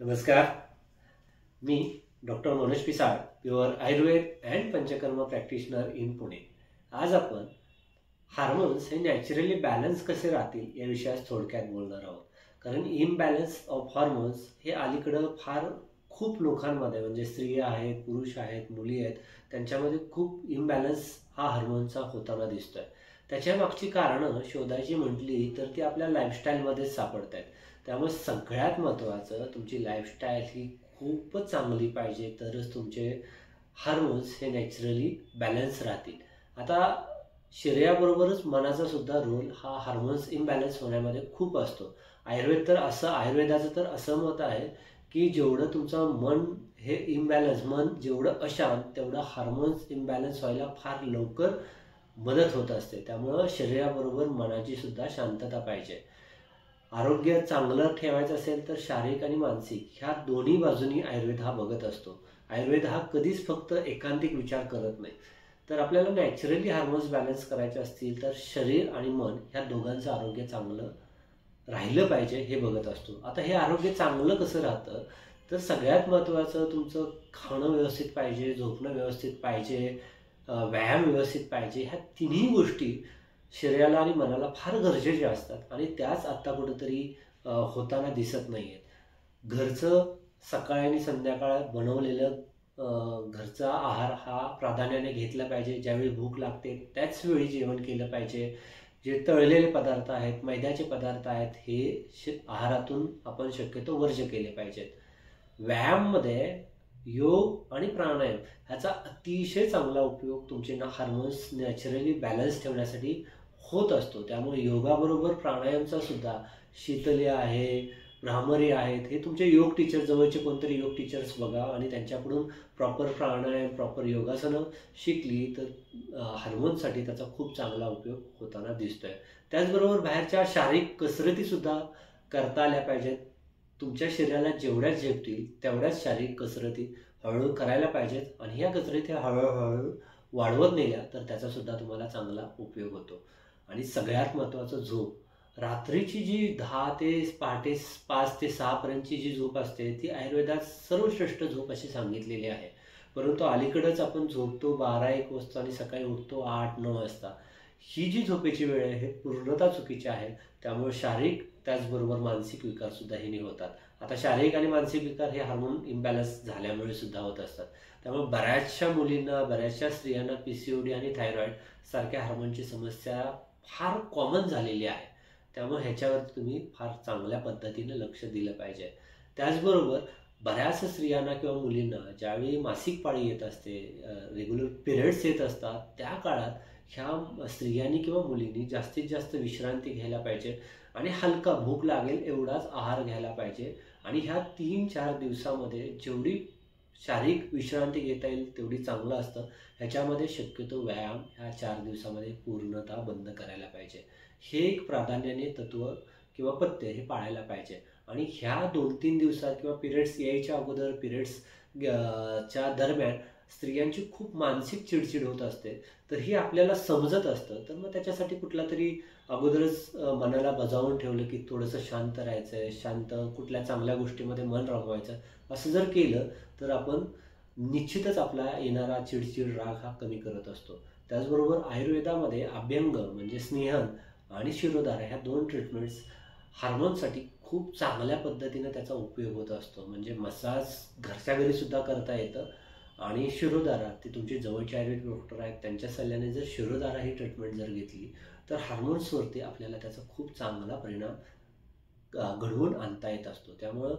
नमस्कार. मी doctor Manoj Pisal, pure Ayurveda and Panchakarma practitioner in Pune. आज आपण हार्मोन्स हे नॅचरली बॅलन्स कसे राहतील या विषयात थोडक्यात बोलणार आहोत. कारण इम्बॅलन्स ऑफ हार्मोन्स हे अलीकडं फार खूप लोकांमध्ये, म्हणजे स्त्रिया आहेत, पुरुष आहेत, मुली आहेत, त्यांच्यामध्ये खूप इम्बॅलन्स हा हार्मोनचा होताना दिसतोय. त्याच्या मागची कारणं शोधायची म्हटली तर ती आपल्या लाईफस्टाईलमध्येच सापडत आहेत. त्यामुळे सगळ्यात महत्त्वाचं, तुमची लाईफस्टाईल ही खूपच चांगली पाहिजे, तरच तुमचे हार्मोन्स हे नॅचरली बॅलन्स राहतील. आता शरीराबरोबरच मनाचा सुद्धा रोल हा हार्मोन्स इम्बॅलन्स होण्यामध्ये खूप असतो. आयुर्वेदाचं तर असं मत आहे की जेवढं तुमचं मन हे इम्बॅलन्स, मन जेवढं अशांत, तेवढं हार्मोन्स इम्बॅलन्स व्हायला फार लवकर मदत होत असते. त्यामुळं शरीराबरोबर मनाची सुद्धा शांतता पाहिजे. आरोग्य चांगलं ठेवायचं असेल तर शारीरिक आणि मानसिक ह्या दोन्ही बाजूनी आयुर्वेद हा बघत असतो. आयुर्वेद हा कधीच फक्त एकांतिक विचार करत नाही. तर आपल्याला नॅचरली हार्मोन्स बॅलन्स करायचे असतील तर शरीर आणि मन ह्या दोघांचं आरोग्य चांगलं राहिलं पाहिजे हे बघत असतो. आता हे आरोग्य चांगलं कसं राहतं, तर सगळ्यात महत्त्वाचं तुमचं खाणं व्यवस्थित पाहिजे, झोपणं व्यवस्थित पाहिजे, व्यायाम व्यवस्थित पाहिजे. ह्या तिन्ही गोष्टी शरीराला आणि मनाला फार गरजेच्या असतात आणि त्याच आत्ता कुठंतरी होताना दिसत नाही आहेत. घरचं सकाळ आणि संध्याकाळ बनवलेलं घरचा आहार हा प्राधान्याने घेतला पाहिजे. ज्यावेळी भूक लागते त्याच वेळी जेवण केलं पाहिजे. जे तळलेले पदार्थ आहेत, मैद्याचे पदार्थ आहेत, हे आहारातून आपण शक्यतो वर्ज्य केले पाहिजेत. व्यायाममध्ये योग आणि प्राणायाम ह्याचा अतिशय चांगला उपयोग तुमचे हार्मोन्स नॅचरली बॅलन्स ठेवण्यासाठी होत असतो. त्यामुळे योगाबरोबर प्राणायामचा सुद्धा, शीतली आहे, भ्रामरी आहेत, हे तुमचे योग टीचर, जवळचे कोणतरी योग टीचर्स बघा आणि त्यांच्याकडून प्रॉपर प्राणायाम, प्रॉपर योगासनं शिकली तर हार्मोनसाठी त्याचा खूप चांगला उपयोग होताना दिसतोय. त्याचबरोबर बाहेरच्या शारीरिक कसरतीसुद्धा करता आल्या पाहिजेत. तुमच्या शरीराला जेवढ्या झेपतील तेवढ्याच शारीरिक कसरती हळूहळू करायला पाहिजेत आणि ह्या कसरती हळूहळू वाढवत नेल्या तर त्याचा सुद्धा तुम्हाला चांगला उपयोग होतो. आणि सगळ्यात महत्त्वाचं, झोप. रात्रीची जी 10 ते पहाटे 5 ते 6 पर्यंतची जी झोप असते ती आयुर्वेदात सर्वश्रेष्ठ झोप अशी सांगितलेली आहे. परंतु अलीकडंच आपण झोपतो 12-1 वाजता आणि सकाळी उठतो 8-9 वाजता. ही जी झोपेची वेळ आहे हे पूर्णतः चुकीची आहे. त्यामुळे शारीरिक त्याचबरोबर मानसिक विकारसुद्धा हे होतात. आता शारीरिक आणि मानसिक विकार हे हार्मोन इम्बॅलन्स झाल्यामुळे सुद्धा होत असतात. त्यामुळे बऱ्याचशा मुलींना, बऱ्याचशा स्त्रियांना PCOD आणि थायरॉईड सारख्या हार्मोनची समस्या फार कॉमन झालेली आहे. त्यामुळे ह्याच्यावरती तुम्ही फार चांगल्या पद्धतीने लक्ष दिलं पाहिजे. त्याचबरोबर बऱ्याच स्त्रियांना किंवा मुलींना ज्यावेळी मासिक पाळी येत असते, रेग्युलर पिरियड्स येत असतात, त्या काळात ह्या स्त्रियांनी किंवा मुलींनी जास्तीत जास्त विश्रांती घ्यायला पाहिजे आणि हलका, भूक लागेल एवढाच आहार घ्यायला पाहिजे. आणि ह्या 3-4 दिवसामध्ये जेवढी शारीरिक विश्रांती घेता येईल तेवढी चांगलं असतं. ह्याच्यामध्ये शक्यतो व्यायाम ह्या 4 दिवसामध्ये पूर्णतः बंद करायला पाहिजे. हे एक प्राधान्याने तत्त्व किंवा पथ्य हे पाळायला पाहिजे. आणि ह्या 2-3 दिवसात किंवा पिरियड्स यायच्या अगोदर, पिरियड्स च्या दरम्यान स्त्रियांची खूप मानसिक चिडचिड होत असते. तर ही आपल्याला समजत असतं. तर मग त्याच्यासाठी कुठला तरी अगोदरच मनाला बजावून ठेवलं की थोडंसं शांत राहायचं आहे, शांत कुठल्या चांगल्या गोष्टीमध्ये मन रमवायचं, असं जर केलं तर आपण निश्चितच आपला येणारा चिडचिड, राग हा कमी करत असतो. त्याचबरोबर आयुर्वेदामध्ये अभ्यंग म्हणजे स्नेहन आणि शिरोधारा ह्या 2 ट्रीटमेंट्स हार्मोनसाठी खूप चांगल्या पद्धतीने त्याचा उपयोग होत असतो. म्हणजे मसाज घरच्या घरी सुद्धा करता येतं आणि शिरोधारा, ती तुमची जवळचे आयुर्वेदिक डॉक्टर आहेत त्यांच्या सल्ल्याने जर शिरोधारा ही ट्रीटमेंट जर घेतली तर हार्मोन्सवरती आपल्याला त्याचा खूप चांगला परिणाम घडवून आणता येत असतो. त्यामुळं